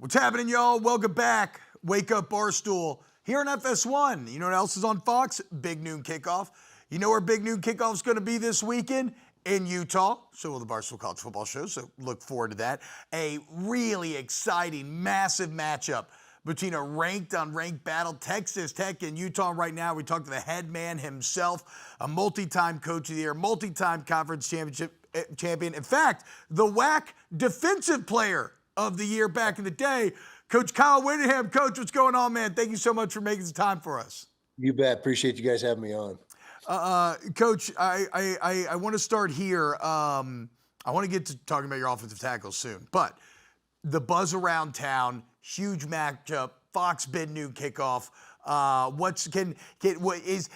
What's happening, y'all? Welcome back. Wake Up Barstool here on FS1. You know what else is on Fox? Big Noon Kickoff. You know where Big Noon Kickoff is going to be this weekend? In Utah. So will the Barstool College Football Show, so look forward to that. A really exciting, massive matchup between a ranked-on-ranked battle, Texas Tech and Utah. Right now, we talked to the head man himself, a multi-time coach of the year, multi-time conference champion. In fact, the WAC defensive player of the year back in the day, Coach Kyle Whittingham. Coach, what's going on, man? Thank you so much for making some time for us. You bet. Appreciate you guys having me on. Coach, I want to start here. I want to get to talking about your offensive tackles soon, but the buzz around town, huge matchup, Fox Big Noon Kickoff.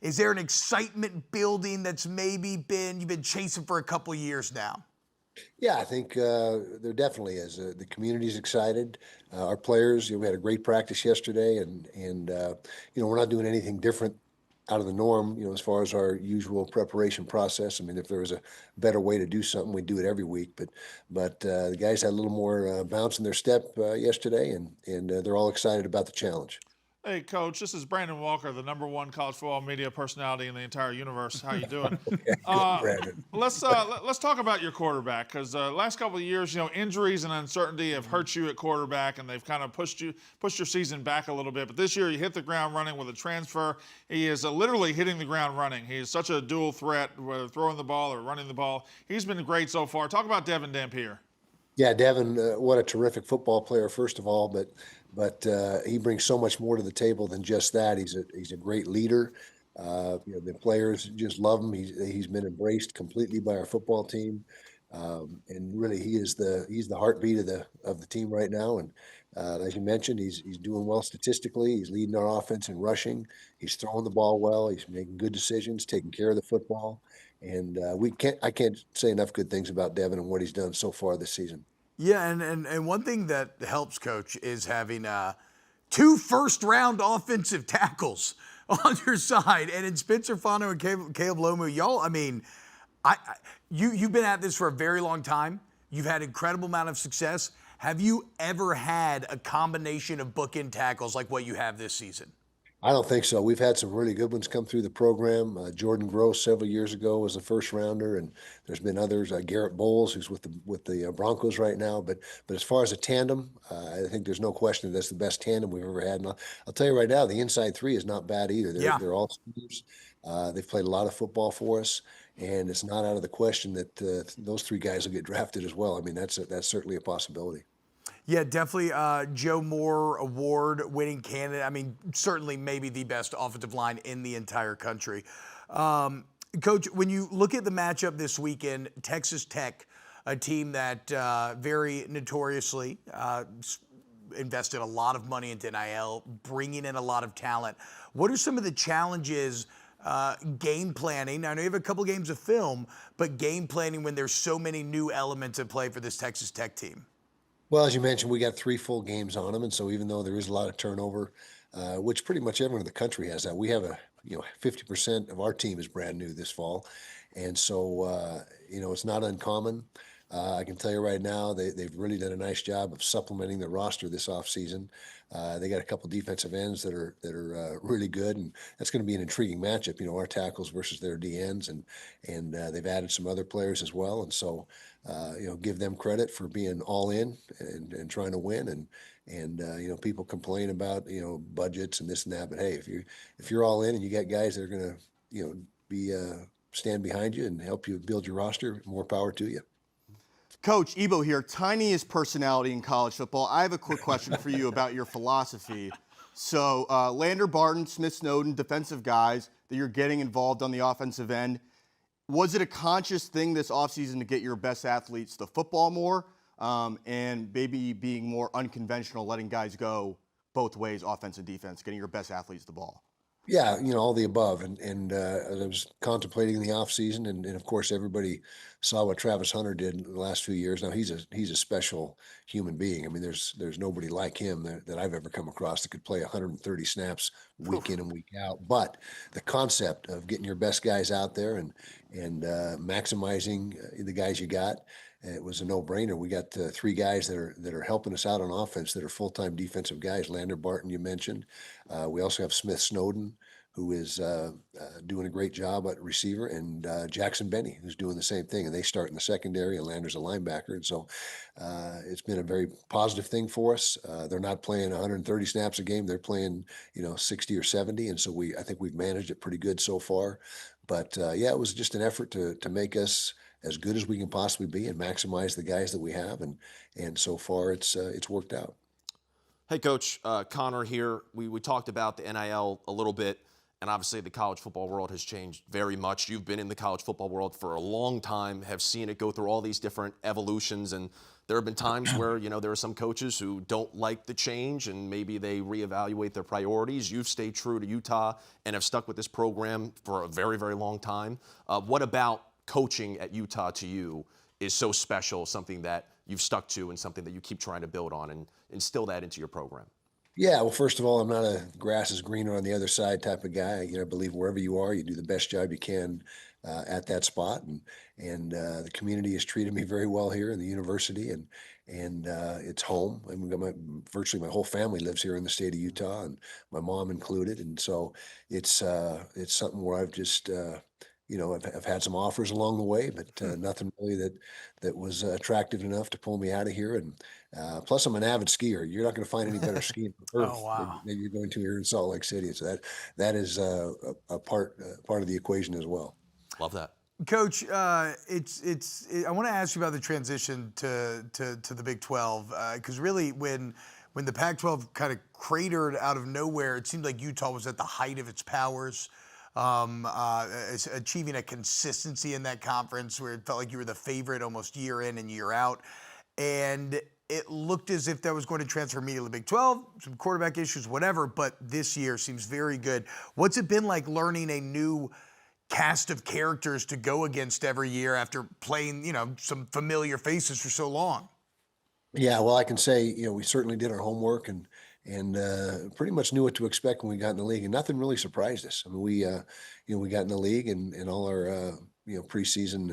Is there an excitement building that's maybe you've been chasing for a couple of years now? Yeah, I think there definitely is. The community's excited. Our players, we had a great practice yesterday, and we're not doing anything different out of the norm, as far as our usual preparation process. I mean, if there was a better way to do something, we'd do it every week. But the guys had a little more bounce in their step yesterday, and they're all excited about the challenge. Hey, Coach, this is Brandon Walker, the #1 college football media personality in the entire universe. How you doing? Okay, good, Brandon. Let's talk about your quarterback, because last couple of years, injuries and uncertainty have hurt you at quarterback, and they've kind of pushed your season back a little bit. But this year, you hit the ground running with a transfer. He is literally hitting the ground running. He is such a dual threat, whether throwing the ball or running the ball. He's been great so far. Talk about Devin Dampier. Yeah, Devin, what a terrific football player, first of all, but he brings so much more to the table than just that. He's a great leader. The players just love him. He's been embraced completely by our football team, and really he's the heartbeat of the team right now. And as you mentioned, he's doing well statistically. He's leading our offense in rushing. He's throwing the ball well. He's making good decisions, taking care of the football. And I can't say enough good things about Devin and what he's done so far this season. Yeah, and one thing that helps, Coach, is having two first-round offensive tackles on your side, and in Spencer Fano and Caleb Lomu, y'all. I mean, you've been at this for a very long time. You've had an incredible amount of success. Have you ever had a combination of bookend tackles like what you have this season? I don't think so. We've had some really good ones come through the program. Jordan Gross several years ago was a first rounder, and there's been others. Garrett Bowles, who's with the Broncos right now. But as far as a tandem, I think there's no question that that's the best tandem we've ever had. And I'll tell you right now, the inside three is not bad either. They're all seniors. They've played a lot of football for us, and it's not out of the question that those three guys will get drafted as well. I mean, that's certainly a possibility. Yeah, definitely Joe Moore award-winning candidate. I mean, certainly maybe the best offensive line in the entire country. Coach, when you look at the matchup this weekend, Texas Tech, a team that very notoriously invested a lot of money into NIL, bringing in a lot of talent. What are some of the challenges game planning? I know you have a couple games of film, but game planning when there's so many new elements at play for this Texas Tech team? Well, as you mentioned, we got 3 full games on them, and so even though there is a lot of turnover, which pretty much everyone in the country has that, we have 50% of our team is brand new this fall, and so it's not uncommon. I can tell you right now, they've really done a nice job of supplementing the roster this offseason. They got a couple defensive ends that are really good, and that's going to be an intriguing matchup. Our tackles versus their D ends, and they've added some other players as well. And so, give them credit for being all in and trying to win. And people complain about budgets and this and that, but hey, if you're all in and you got guys that are going to be stand behind you and help you build your roster, more power to you. Coach, Ebo here, tiniest personality in college football. I have a quick question for you about your philosophy. So Lander Barton, Smith Snowden, defensive guys that you're getting involved on the offensive end. Was it a conscious thing this offseason to get your best athletes to football more and maybe being more unconventional, letting guys go both ways, offense and defense, getting your best athletes the ball? Yeah, all the above. And I was contemplating the offseason, and of course, everybody saw what Travis Hunter did in the last few years. Now, he's a special human being. I mean, there's nobody like him that I've ever come across that could play 130 snaps week in and week out. But the concept of getting your best guys out there and maximizing the guys you got, it was a no-brainer. We got three guys that are helping us out on offense that are full-time defensive guys. Lander Barton, you mentioned. We also have Smith Snowden, who is doing a great job at receiver, and Jackson Benny, who's doing the same thing. And they start in the secondary, and Lander's a linebacker. And so it's been a very positive thing for us. They're not playing 130 snaps a game; they're playing, 60 or 70. And so I think we've managed it pretty good so far. But yeah, it was just an effort to make us as good as we can possibly be and maximize the guys that we have. And so far, it's worked out. Hey, Coach, Connor here. We talked about the NIL a little bit, and obviously the college football world has changed very much. You've been in the college football world for a long time, have seen it go through all these different evolutions, and there have been times where, there are some coaches who don't like the change, and maybe they reevaluate their priorities. You've stayed true to Utah and have stuck with this program for a very, very long time. What about coaching at Utah to you is so special, something that you've stuck to and something that you keep trying to build on and instill that into your program? Yeah, well, first of all, I'm not a grass is greener on the other side type of guy. I believe wherever you are, you do the best job you can at that spot, and the community has treated me very well here in the university, and it's home. I mean, virtually my whole family lives here in the state of Utah, and my mom included, and so it's something where I've just I've had some offers along the way, but nothing really that was attractive enough to pull me out of here. And plus, I'm an avid skier. You're not going to find any better skiing on earth Oh, wow. than you're going to here in Salt Lake City. So that is a part of the equation as well. Love that. Coach, I want to ask you about the transition to the Big 12 because really when the Pac-12 kind of cratered out of nowhere, it seemed like Utah was at the height of its powers. Achieving a consistency in that conference where it felt like you were the favorite almost year in and year out. And it looked as if that was going to transfer immediately to the Big 12, some quarterback issues, whatever, but this year seems very good. What's it been like learning a new cast of characters to go against every year after playing, some familiar faces for so long? Yeah, well, I can say, we certainly did our homework and pretty much knew what to expect when we got in the league, and nothing really surprised us. I mean, we got in the league and all our preseason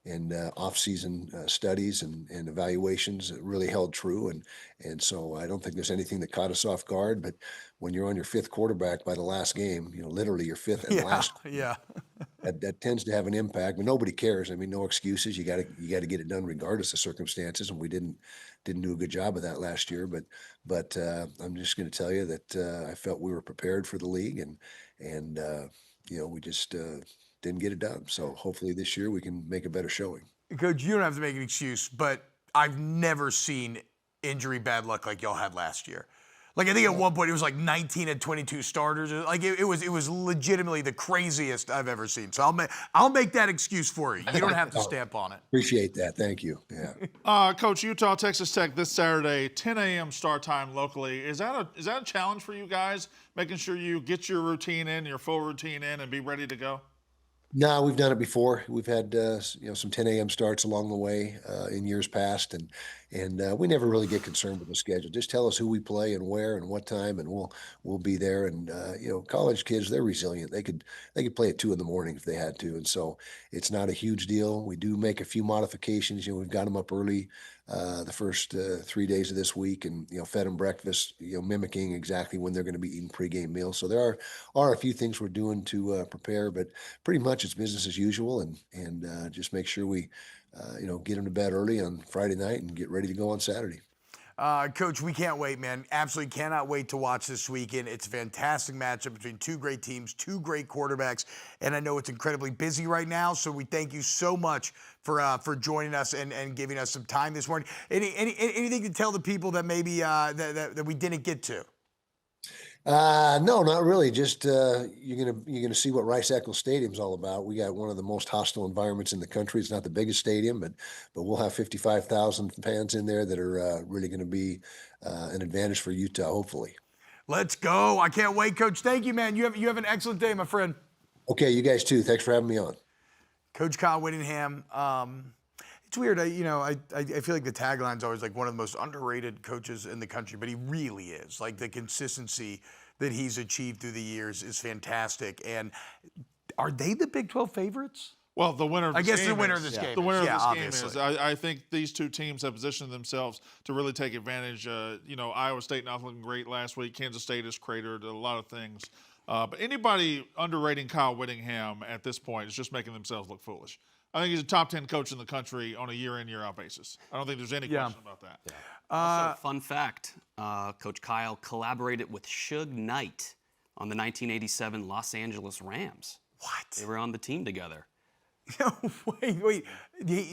and off-season studies and evaluations really held true, and so I don't think there's anything that caught us off guard. But when you're on your fifth quarterback by the last game, literally your fifth and last. Yeah. That tends to have an impact, but nobody cares. I mean, no excuses. You got to get it done regardless of circumstances, and we didn't do a good job of that last year. But I'm just going to tell you that I felt we were prepared for the league, and we just didn't get it done. So hopefully this year we can make a better showing. Coach, you don't have to make an excuse, but I've never seen injury bad luck like y'all had last year. Like I think at one point it was like 19 and 22 starters. Like it was legitimately the craziest I've ever seen. So I'll make that excuse for you. You don't have to stamp on it. Appreciate that. Thank you. Yeah. Coach, Utah, Texas Tech this Saturday, 10 a.m. start time locally. Is that a challenge for you guys, making sure you get your routine in, your full routine in, and be ready to go? No, we've done it before. We've had some 10 a.m. starts along the way in years past, and we never really get concerned with the schedule. Just tell us who we play and where and what time, and we'll be there. And college kids, they're resilient. They could play at 2 a.m. if they had to, and so it's not a huge deal. We do make a few modifications. We've got them up early the first 3 days of this week, and fed them breakfast, mimicking exactly when they're going to be eating pregame meals. So there are a few things we're doing to prepare, but pretty much it's business as usual, and just make sure we get them to bed early on Friday night and get ready to go on Saturday. Coach, we can't wait, man. Absolutely cannot wait to watch this weekend. It's a fantastic matchup between two great teams, two great quarterbacks, and I know it's incredibly busy right now, so we thank you so much for joining us and giving us some time this morning. Anything to tell the people that maybe that we didn't get to? No, not really. Just you're gonna see what Rice-Eccles Stadium's all about. We got one of the most hostile environments in the country. It's not the biggest stadium, but we'll have 55,000 fans in there that are really going to be an advantage for Utah, hopefully. Let's go! I can't wait, Coach. Thank you, man. You have an excellent day, my friend. Okay, you guys too. Thanks for having me on. Coach Kyle Whittingham. It's weird. I feel like the tagline's always like one of the most underrated coaches in the country, but he really is. Like the consistency that he's achieved through the years is fantastic. And are they the Big 12 favorites? Well, the winner of this I guess game the winner is- of this game. The winner is. Yeah, of this obviously. game is. I think these two teams have positioned themselves to really take advantage. Iowa State not looking great last week. Kansas State has cratered a lot of things. But anybody underrating Kyle Whittingham at this point is just making themselves look foolish. I think he's a top 10 coach in the country on a year-in, year-out basis. I don't think there's any question about that. Also, fun fact, Coach Kyle collaborated with Suge Knight on the 1987 Los Angeles Rams. What? They were on the team together. wait.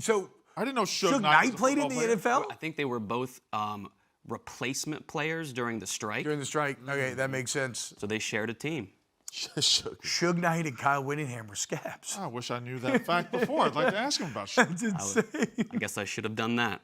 So I didn't know Suge Knight played in the NFL? I think they were both replacement players during the strike, During the strike. Okay, that makes sense. so they shared a team. Suge Knight and Kyle Whittingham were scabs. I wish I knew that fact before. I'd like to ask him about shit. That's insane. I guess I should have done that.